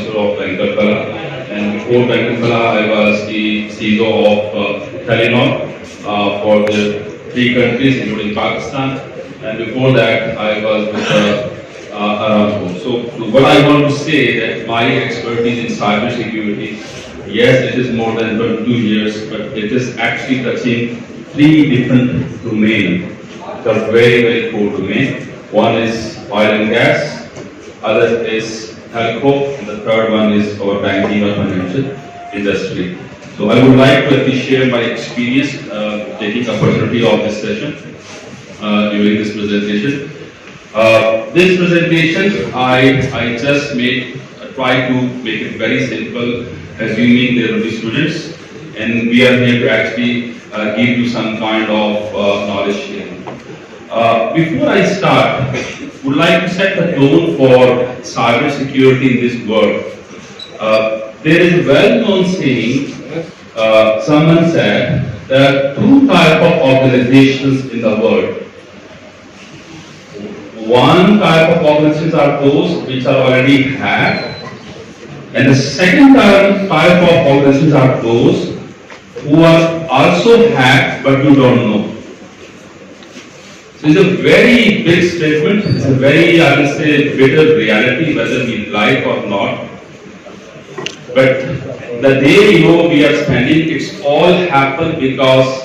Professor of Venkatala, and before Venkatala, I was the CEO of Telenor for the three countries, including Pakistan, and before that, I was with Aramco. So, what I want to say that my expertise in cybersecurity, yes, it is more than 22 years, but it is actually touching three different domains. The very, very core domain. One is oil and gas, other is telco, and the third one is our banking or financial industry. So I would like to actually share my experience taking opportunity of this session during this presentation. This presentation I just try to make it very simple, assuming there will be students, and we are here to actually give you some kind of knowledge sharing. Before I start, would like to set the tone for cybersecurity in this world. There is a well-known saying, someone said, there are two types of organizations in the world. One type of organizations are those which are already hacked, and the second type of organizations are those who are also hacked but you don't know. So it's a very big statement, it's a very, I will say, bitter reality, whether we like or not. But the day we are spending, it's all happened because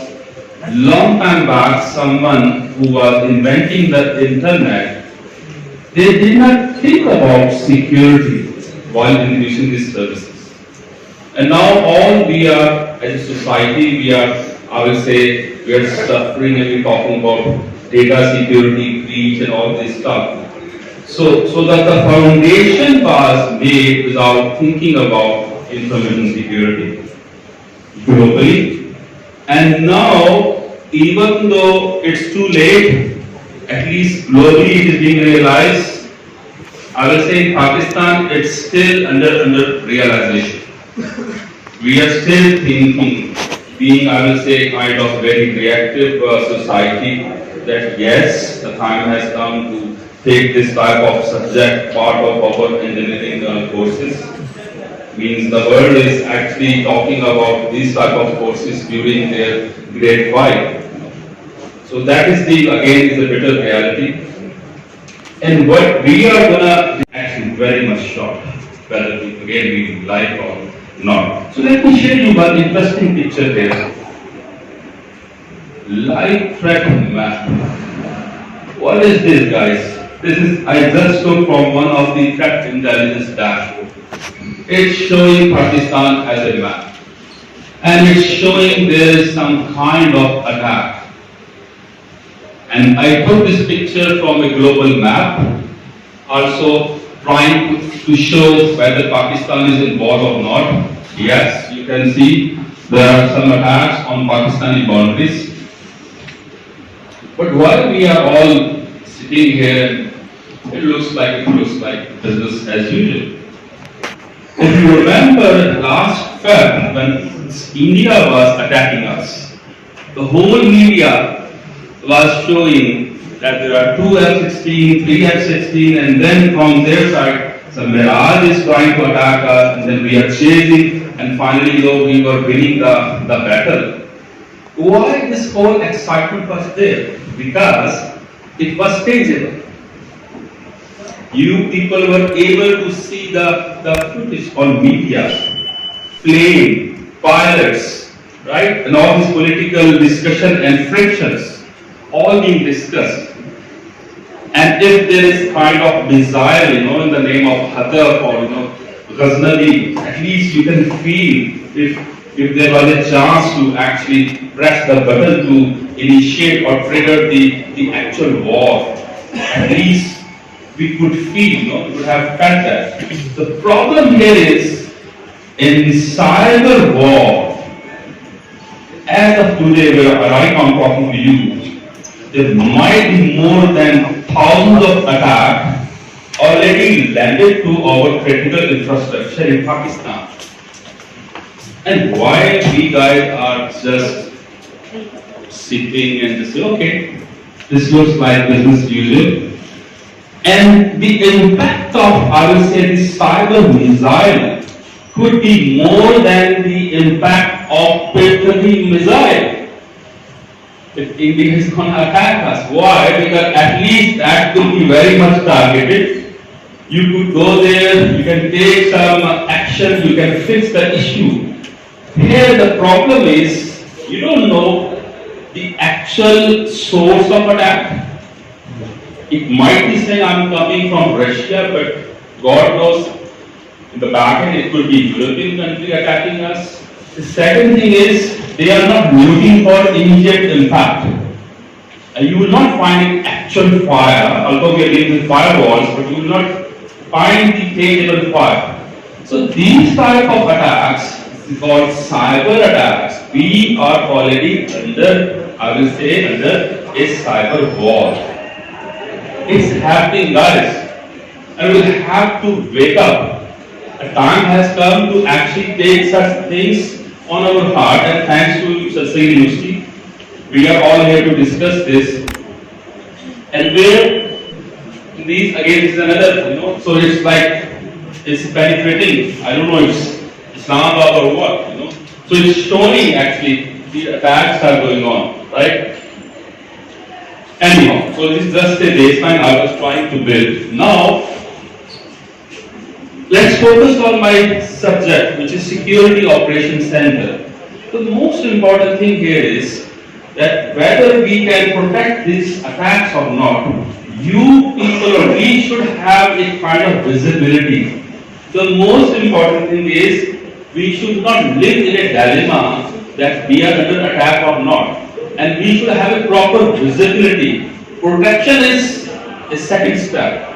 long time back, someone who was inventing the internet, they did not think about security while introducing these services. And now all we are, as a society, we are, I will say, we are suffering and we're talking about data security, breach and all this stuff. So that the foundation was made without thinking about information security globally. And now, even though it's too late, at least globally it is being realized. I will say in Pakistan, it's still under realization. We are still thinking, being, I will say, kind of very reactive society, that yes, the time has come to take this type of subject part of our engineering courses. Means the world is actually talking about these type of courses during their grade 5. So that is again is a bitter reality. And what we are gonna do actually very much short, whether we like or not. So let me share you one interesting picture here. Live threat map. What is this, guys? This is I just took from one of the threat intelligence dashboard. It's showing Pakistan as a map, and it's showing there is some kind of attack. And I took this picture from a global map, also trying to show whether Pakistan is involved or not. Yes, you can see there are some attacks on Pakistani boundaries. But while we are all sitting here, it looks like business as usual. If you remember last Feb when India was attacking us, the whole media was showing that there are two F-16, three F-16, and then from their side, some Mirage is trying to attack us, and then we are chasing, and finally, though we were winning the battle. Why this whole excitement was there? Because it was tangible. You people were able to see the footage on media, plane, pilots, right? And all this political discussion and frictions, all being discussed. And if there is kind of desire, in the name of Hadaf or, Ghaznavi, at least you can feel if there was a chance to actually press the button to initiate or trigger the actual war, at least we could feel, we could have felt that. The problem here is, in the cyber war, as of today, where right now I'm talking to you, there might be more than thousands of attacks already landed to our critical infrastructure in Pakistan. And why we guys are just sitting and just say, okay, this looks like business as usual. And the impact of, I will say, the cyber missile could be more than the impact of Patriot missile. If India is going to attack us, why? Because at least that will be very much targeted. You could go there, you can take some action, you can fix the issue. Here the problem is, you don't know the actual source of attack. It might be saying I'm coming from Russia, but God knows in the back end it could be European country attacking us. The second thing is they are not looking for immediate impact. You will not find actual fire, although we are dealing with firewalls, but you will not find the tangible fire. So these type of attacks is called cyber attacks. We are already under, I will say, under a cyber war. It's happening, guys, and we'll have to wake up. A time has come to actually take such things on our heart, and thanks to Sahar University, we are all here to discuss this. And where these again is another, so it's like it's penetrating. I don't know if it's Islamabad or what, So it's showing actually the attacks are going on, right? Anyhow, so this is just a baseline I was trying to build. Now, let's focus on my subject, which is Security Operations Center. The most important thing here is that whether we can protect these attacks or not, you people or we should have a kind of visibility. The most important thing is we should not live in a dilemma that we are under attack or not. And we should have a proper visibility. Protection is a second step.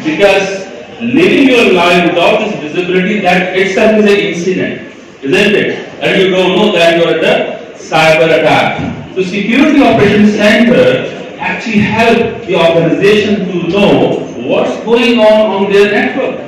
Because living your life without this visibility, that itself is an incident, isn't it? And you don't know that you are under cyber attack. So Security Operations Center actually help the organization to know what's going on their network.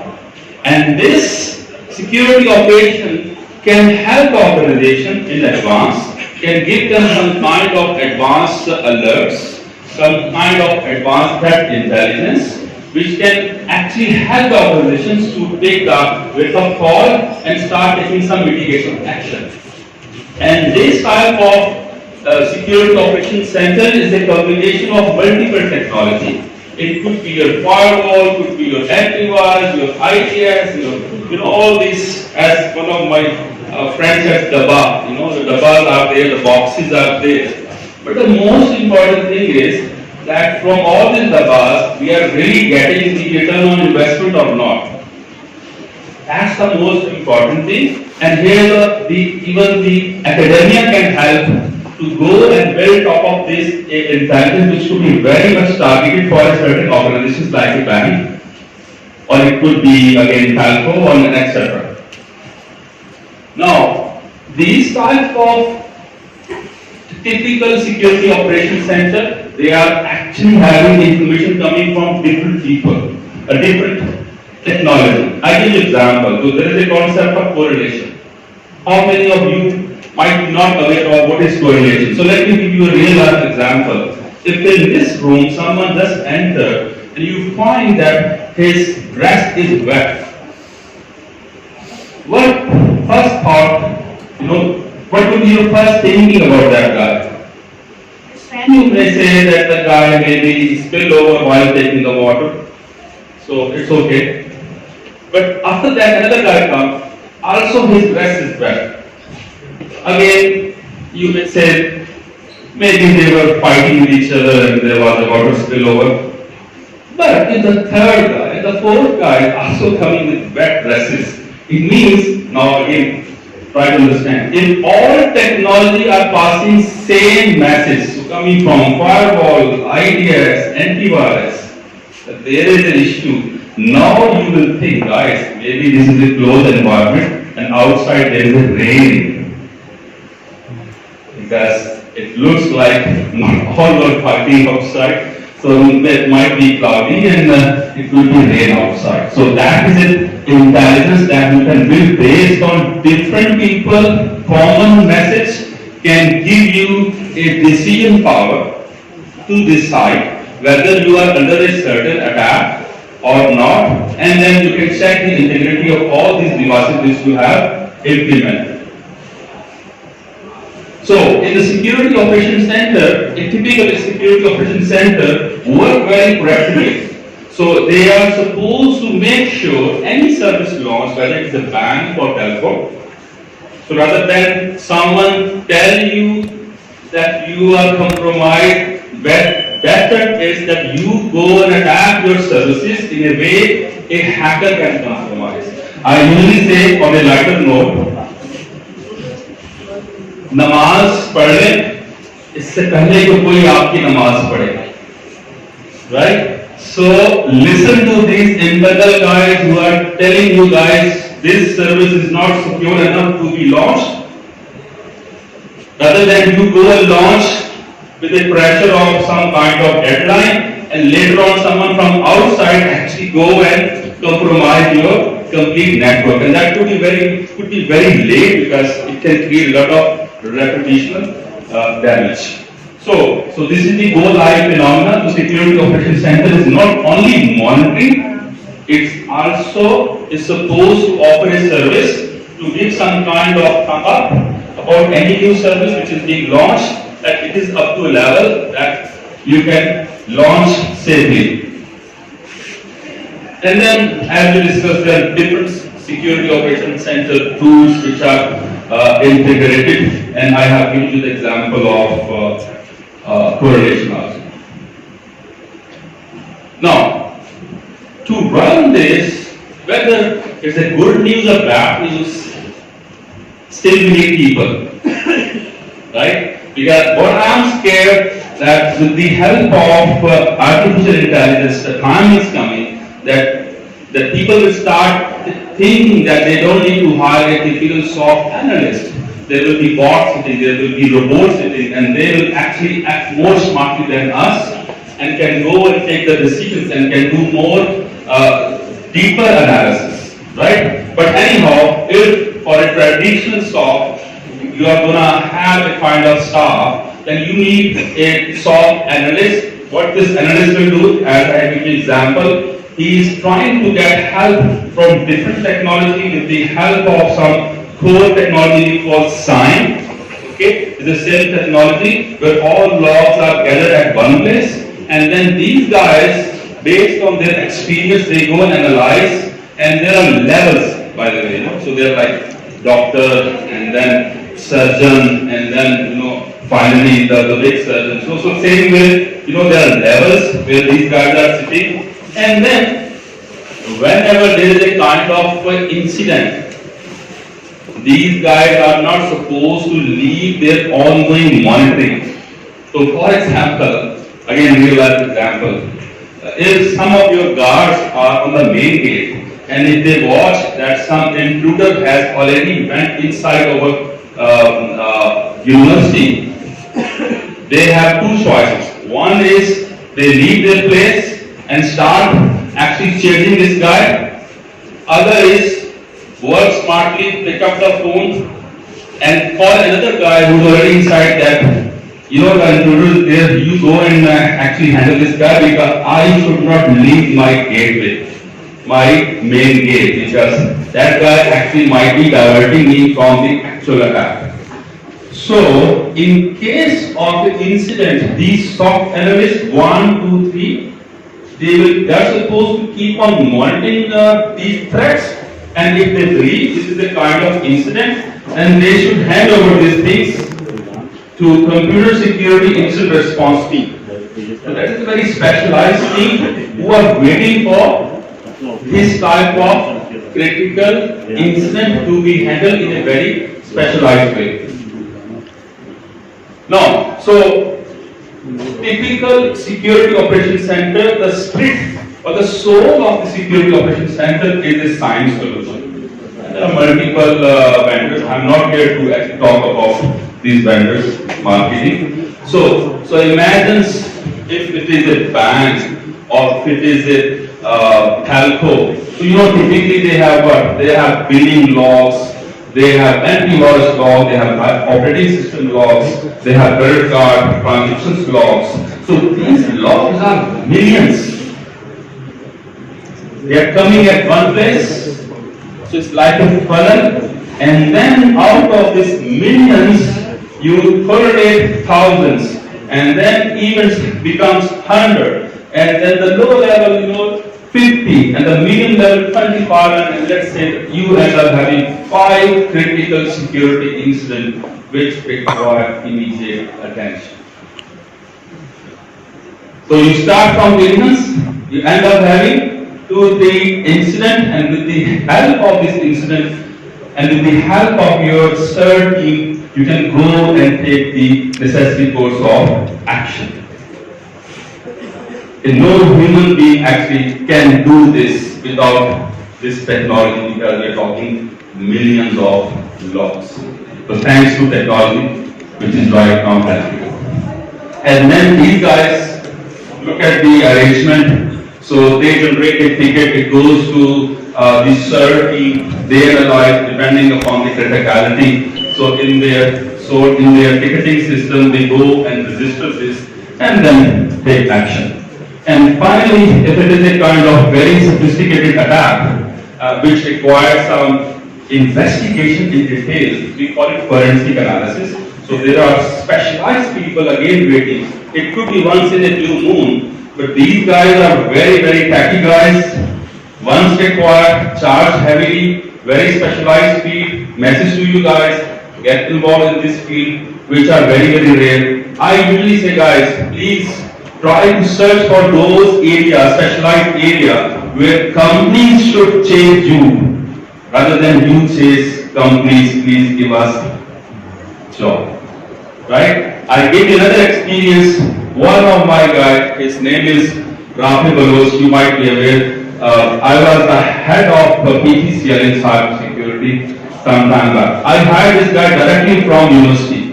And this security operation can help the organization in advance, can give them some kind of advanced alerts, some kind of advanced threat intelligence, which can actually help the organizations to take the wake-up call and start taking some mitigation action. And this type of security operations center is a combination of multiple technology. It could be your firewall, could be your antivirus, your ITS, all these, as one of my friends said, Dabba, the Dabbas are there, the boxes are there. But the most important thing is that from all these Dabbas, we are really getting the return on investment or not. That's the most important thing. And here even the academia can help to go and build top of this intelligence, which could be very much targeted for a certain organizations like a bank, or it could be again telco or etc. Now, these type of typical security operations center, they are actually having information coming from different people, a different technology. I give you an example. So there is a concept of correlation. How many of you might be not aware of what is correlation? So let me give you a real life example. If in this room someone just entered and you find that his breast is wet, what first thought, what would be your first thinking about that guy? You may say that the guy maybe spilled over while taking the water, so it's okay. But after that another guy comes, also his breast is wet. Again, you may say maybe they were fighting with each other and there was a water spillover. But if the third guy and the fourth guy is also coming with wet dresses, it means, now again, try to understand, if all technology are passing same message, so coming from firewall, IDS, antivirus, that there is an issue. Now you will think, guys, maybe this is a closed environment and outside there is a rain. Because it looks like not all are fighting outside. So it might be cloudy and it will be rain outside. So that is an intelligence that you can build based on different people, common message can give you a decision power to decide whether you are under a certain attack or not, and then you can check the integrity of all these devices which you have implemented. So, in the security operations center, a typical security operations center work very proactively. So, they are supposed to make sure any service launched, whether it's a bank or telco, so rather than someone tell you that you are compromised, better is that you go and attack your services in a way a hacker can compromise. I usually say on a lighter note, नमाज पढ़ ले इससे पहले कि कोई आपकी नमाज पढ़े, right? So listen to these internal guys who are telling you guys this service is not secure enough to be launched, rather than you go and launch with the pressure of some kind of deadline, and later on someone from outside actually go and compromise your complete network, and that could be very late because it can create a lot of reputational damage. So this is the go live phenomena. The security operations center is not only monitoring, it's also is supposed to offer a service to give some kind of thumb up about any new service which is being launched, that it is up to a level that you can launch safely. And then, as we discussed, there are different security operations center tools which are integrated, and I have given you the example of correlation also. Now, to run this, whether it's a good news or bad news, still we need people, right? Because what I'm scared that with the help of artificial intelligence, the time is coming that people will start thinking that they don't need to hire a typical SOC analyst. There will be bots sitting, there will be robots sitting, and they will actually act more smartly than us and can go and take the decisions and can do more deeper analysis, right? But anyhow, if for a traditional SOC you are gonna have a kind of staff, then you need a SOC analyst. What this analyst will do, as I give you example, he is trying to get help from different technology with the help of some core technology called SIGN. Okay, it's the same technology where all logs are gathered at one place, and then these guys, based on their experience, they go and analyze, and there are levels, by the way, so they're like doctor, and then surgeon, and then finally the big surgeon. So same way, there are levels where these guys are sitting, and then whenever there is a kind of incident, these guys are not supposed to leave their ongoing monitoring. So for example, again real life example, if some of your guards are on the main gate, and if they watch that some intruder has already went inside our university, they have two choices. One is they leave their place and start actually chasing this guy. Other is work smartly, pick up the phone and call another guy who's already inside that, the intruder is there, you go and actually handle this guy because I should not leave my gateway, my main gate, because that guy actually might be diverting me from the actual attack. So, in case of the incident, these SOC analysts 1, 2, 3, they are supposed to keep on monitoring these threats, and if they believe this is a kind of incident, then they should hand over these things to computer security incident response team. So that is a very specialized team who are waiting for this type of critical incident to be handled in a very specialized way. Now, so typical security operations center, the spirit or the soul of the security operations center is a science solution. There are multiple vendors. I'm not here to actually talk about these vendors marketing. So imagine if it is a bank or if it is a telco. So typically they have what? They have billing logs, they have antivirus logs, they have operating system logs, they have credit card transactions logs. So these logs are millions. They are coming at one place, so it's like a funnel, and then out of these millions, you correlate thousands, and then events becomes 100, and then the low level, 50, and the medium level 25, and let's say you end up having 5 critical security incidents which require immediate attention. So you start from millions, you end up having 2, 3 incident, and with the help of this incident and with the help of your CERT team, you can go and take the necessary course of action. And no human being actually can do this without this technology, because we are talking millions of logs. So thanks to technology, which is right now helping. And then these guys look at the arrangement. So they generate a ticket, it goes to the CERT team, they analyze depending upon the criticality. So in their ticketing system, they go and register this and then take action. And finally, if it is a kind of very sophisticated attack, which requires some investigation in detail, we call it forensic analysis. So there are specialized people again waiting. It could be once in a blue moon, but these guys are very, very tacky guys. Once required, charge heavily, very specialized field. Message to you guys, get involved in this field, which are very, very rare. I usually say, guys, please try to search for those areas, specialized area, where companies should chase you, rather than you chase companies. Please give us job. Right? I give you another experience. One of my guys, his name is Rafi Balos, you might be aware. I was the head of PTCL in cybersecurity some time back. I hired this guy directly from university.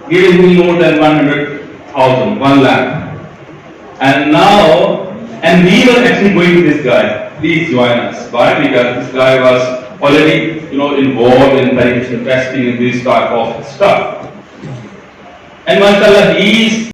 Giving me more than 100,000, 1 lakh. And we were actually going to this guy, please join us. Why? Because this guy was already, involved in penetration testing and this type of stuff. And mashallah, he is